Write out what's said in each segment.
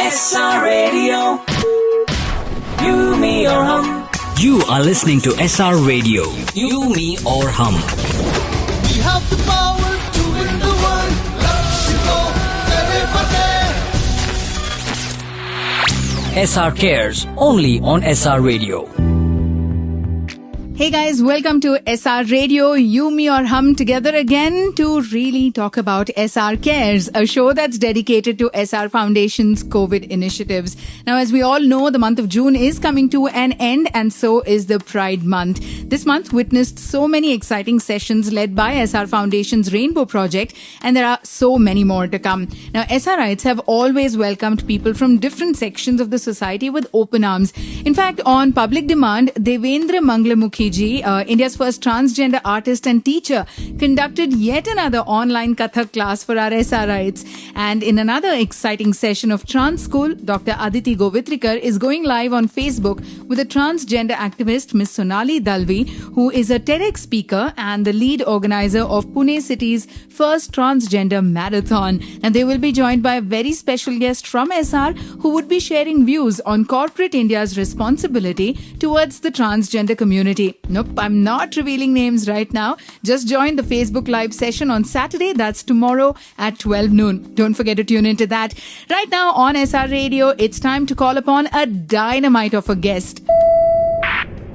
Essar Radio. You, me or hum. You are listening to Essar Radio. You, me or hum. We have the power to win the world. Let's go, everybody. SR Cares, only on SR Radio. Hey guys, welcome to SR Radio, You, Me or Hum, together again to really talk about SR Cares, a show that's dedicated to SR Foundation's COVID initiatives. Now, as we all know, the month of June is coming to an end, and so is the Pride Month. This month witnessed so many exciting sessions led by SR Foundation's Rainbow Project, and there are so many more to come. Now, SRites have always welcomed people from different sections of the society with open arms. In fact, on public demand, Devendra Manglamukhi India's first transgender artist and teacher, conducted yet another online Kathak class for our SRites. And in another exciting session of Trans School, Dr. Aditi Govitrikar is going live on Facebook with a transgender activist, Miss Sonali Dalvi, who is a TEDx speaker and the lead organizer of Pune City's first transgender marathon. And they will be joined by a very special guest from SR who would be sharing views on corporate India's responsibility towards the transgender community. Nope, I'm not revealing names right now. Just join the Facebook Live session on Saturday. That's tomorrow at 12 noon. Don't forget to tune into that. Right now on SR Radio, it's time to call upon a dynamite of a guest.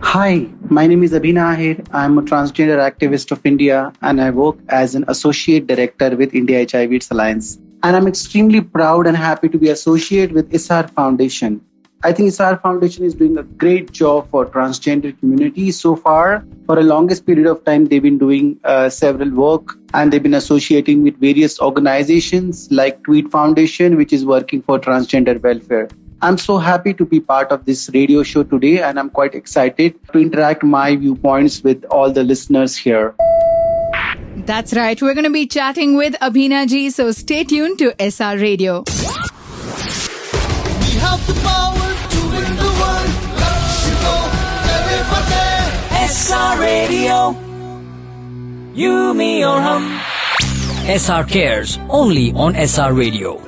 Hi, my name is Abhina Aher. I'm a transgender activist of India and I work as an associate director with India HIV/AIDS Alliance. And I'm extremely proud and happy to be associated with Essar Foundation. I think Essar Foundation is doing a great job for transgender community so far. For a longest period of time, they've been doing several work and they've been associating with various organizations like Tweet Foundation, which is working for transgender welfare. I'm so happy to be part of this radio show today and I'm quite excited to interact my viewpoints with all the listeners here. That's right. We're going to be chatting with Abhina ji, so stay tuned to SR Radio. We have the power to win the world. Let's go, everybody. Essar Radio. You, me or hum. SR Cares, only on SR Radio.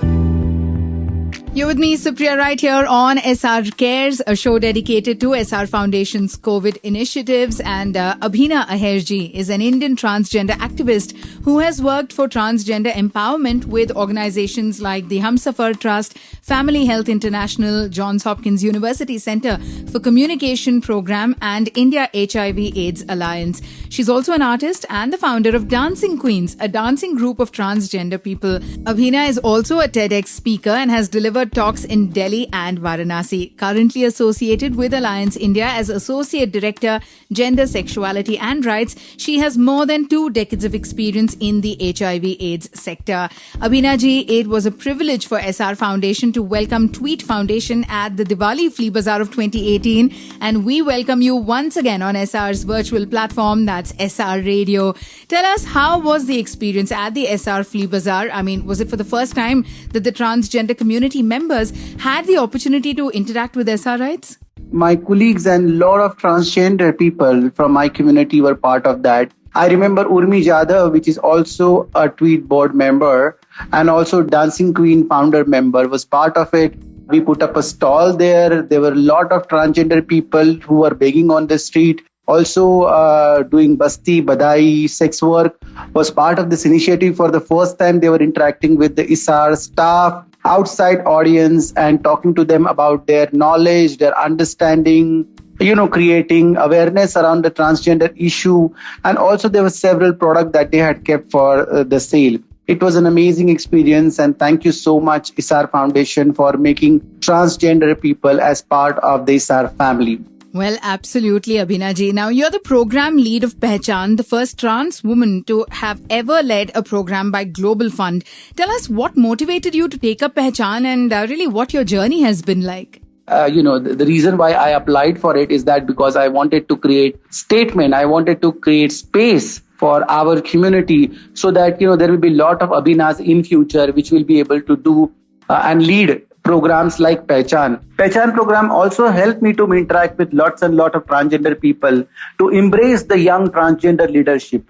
You're with me, Supriya, right here on SR Cares, a show dedicated to SR Foundation's COVID initiatives. And Abhina Aher ji is an Indian transgender activist who has worked for transgender empowerment with organizations like the Humsafar Trust, Family Health International, Johns Hopkins University Center for Communication Program, and India HIV/AIDS Alliance. She's also an artist and the founder of Dancing Queens, a dancing group of transgender people. Abhina is also a TEDx speaker and has delivered talks in Delhi and Varanasi. Currently associated with Alliance India as Associate Director, Gender, Sexuality and Rights, she has more than 2 decades of experience in the HIV/AIDS sector. Abhina ji, it was a privilege for SR Foundation to welcome Tweet Foundation at the Diwali Flea Bazaar of 2018, and we welcome you once again on SR's virtual platform, that's SR Radio. Tell us, how was the experience at the SR Flea Bazaar? I mean, was it for the first time that the transgender community members had the opportunity to interact with SRites? My colleagues and a lot of transgender people from my community were part of that. I remember Urmi Jadhav, which is also a Tweet board member and also Dancing Queen founder member, was part of it. We put up a stall there. There were a lot of transgender people who were begging on the street. Also doing basti, badai, sex work was part of this initiative. For the first time, they were interacting with the Essar staff, outside audience, and talking to them about their knowledge, their understanding, creating awareness around the transgender issue. And also there were several products that they had kept for the sale. It was an amazing experience, and thank you so much, Essar Foundation, for making transgender people as part of the Essar family. Well, absolutely, Abhina ji. Now, you're the program lead of Pehchan, the first trans woman to have ever led a program by Global Fund. Tell us what motivated you to take up Pehchan and really what your journey has been like. The reason why I applied for it is that because I wanted to create statement. I wanted to create space for our community so that, there will be a lot of Abhinas in future which will be able to do and lead programs like Pehchan. Pehchan program also helped me to interact with lots and lot of transgender people, to embrace the young transgender leadership,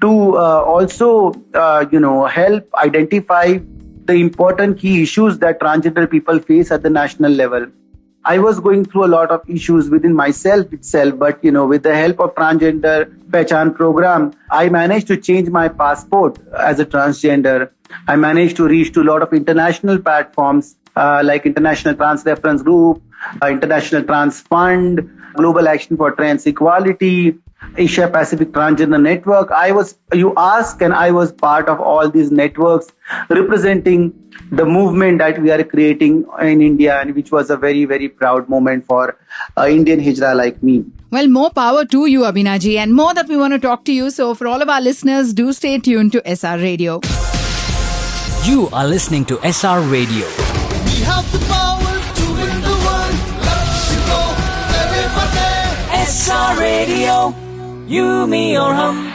to also, help identify the important key issues that transgender people face at the national level. I was going through a lot of issues within myself itself, but with the help of transgender Pehchan program, I managed to change my passport as a transgender. I managed to reach to a lot of international platforms like International Trans Reference Group, International Trans Fund, Global Action for Trans Equality, Asia Pacific Transgender Network. I was part of all these networks representing the movement that we are creating in India, and which was a very, very proud moment for Indian Hijra like me. Well, more power to you, Abhina ji, and more that we want to talk to you. So for all of our listeners, do stay tuned to SR Radio. You are listening to SR Radio. We have the power to win the world. Let's go, everybody. SR Radio, you, me or hum.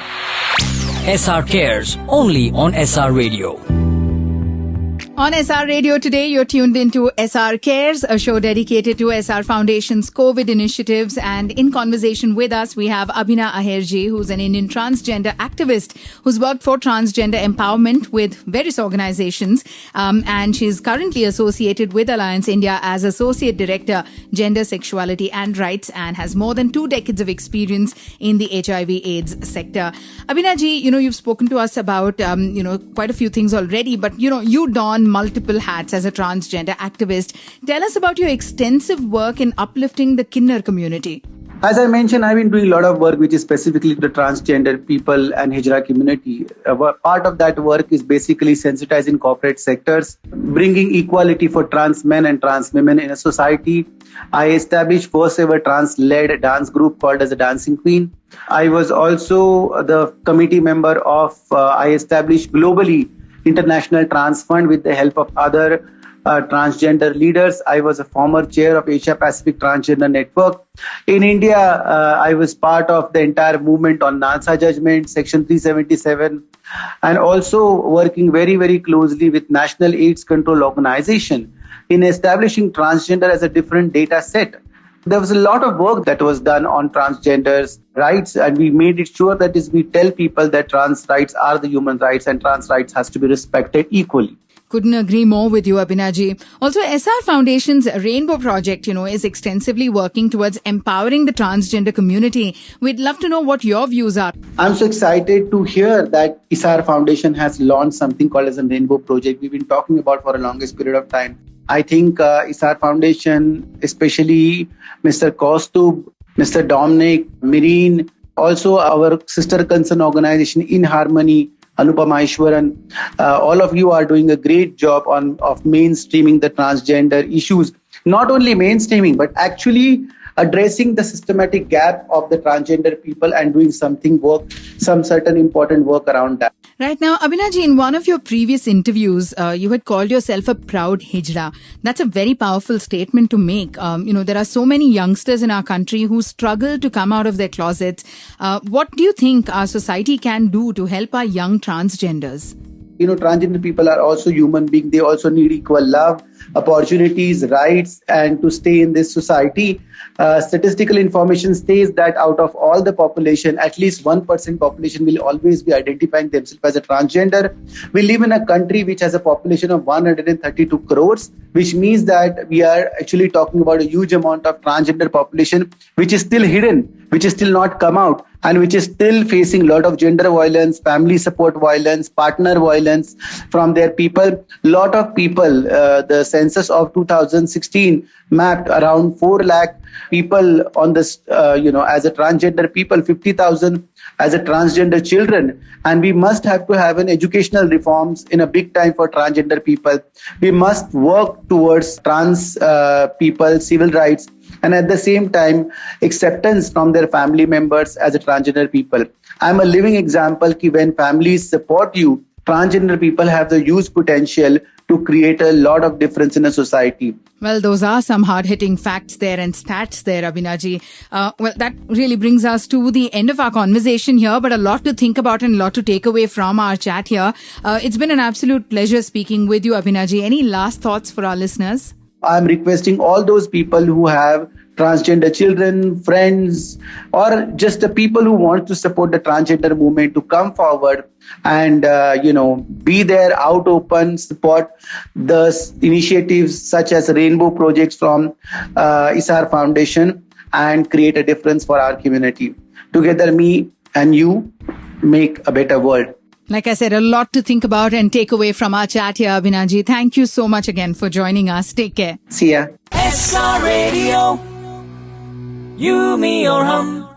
SR Cares, only on SR Radio. On SR Radio today, you're tuned into SR Cares, a show dedicated to Essar Foundation's COVID initiatives. And in conversation with us, we have Abhina Aher ji, who's an Indian transgender activist who's worked for transgender empowerment with various organizations. And she's currently associated with Alliance India as Associate Director, Gender, Sexuality and Rights, and has more than 2 decades of experience in the HIV/AIDS sector. Abhina ji, you've spoken to us about, quite a few things already, but, you don multiple hats as a transgender activist. Tell us about your extensive work in uplifting the Kineer community. As I mentioned, I've been doing a lot of work which is specifically to the transgender people and Hijra community. Part of that work is basically sensitizing corporate sectors, bringing equality for trans men and trans women in a society. I established first ever trans-led dance group called as a Dancing Queen. I was also the committee member of, I established globally International Trans Fund with the help of other transgender leaders. I was a former chair of Asia Pacific Transgender Network. In India, I was part of the entire movement on NALSA judgment, Section 377, and also working very, very closely with National AIDS Control Organization in establishing transgender as a different data set. There was a lot of work that was done on transgenders' rights, and we made it sure that we tell people that trans rights are the human rights and trans rights has to be respected equally. Couldn't agree more with you, Abhina ji. Also, Essar Foundation's Rainbow Project, is extensively working towards empowering the transgender community. We'd love to know what your views are. I'm so excited to hear that Essar Foundation has launched something called as a Rainbow Project. We've been talking about for a longest period of time. I think Essar Foundation, especially Mr. Kaustubh, Mr. Dominic, Mireen, also our sister concern organization In Harmony, Anupama Ishwaran, all of you are doing a great job of mainstreaming the transgender issues. Not only mainstreaming, but actually addressing the systematic gap of the transgender people and doing some certain important work around that. Right now, Abhina ji, in one of your previous interviews, you had called yourself a proud Hijra. That's a very powerful statement to make. There are so many youngsters in our country who struggle to come out of their closets. What do you think our society can do to help our young transgenders? Transgender people are also human beings. They also need equal love, opportunities, rights, and to stay in this society. Statistical information says that out of all the population, at least 1% population will always be identifying themselves as a transgender. We live in a country which has a population of 132 crores, which means that we are actually talking about a huge amount of transgender population, which is still hidden, which is still not come out, and which is still facing a lot of gender violence, family support violence, partner violence from their people. Lot of people, the census of 2016 mapped around 4 lakh people on this, as a transgender people, 50,000 as a transgender children. And we must have to have an educational reforms in a big time for transgender people. We must work towards trans people, civil rights, and at the same time, acceptance from their family members as a transgender people. I'm a living example that when families support you, transgender people have the huge potential to create a lot of difference in a society. Well, those are some hard-hitting facts there and stats there, Abhina ji. Well, that really brings us to the end of our conversation here, but a lot to think about and a lot to take away from our chat here. It's been an absolute pleasure speaking with you, Abhina ji. Any last thoughts for our listeners? I'm requesting all those people who have transgender children, friends, or just the people who want to support the transgender movement to come forward and, be there, out open, support the initiatives such as rainbow projects from Essar Foundation and create a difference for our community. Together, me and you make a better world. Like I said, a lot to think about and take away from our chat here, Abhina ji. Thank you so much again for joining us. Take care. See ya. SR Radio. You, me, or hum.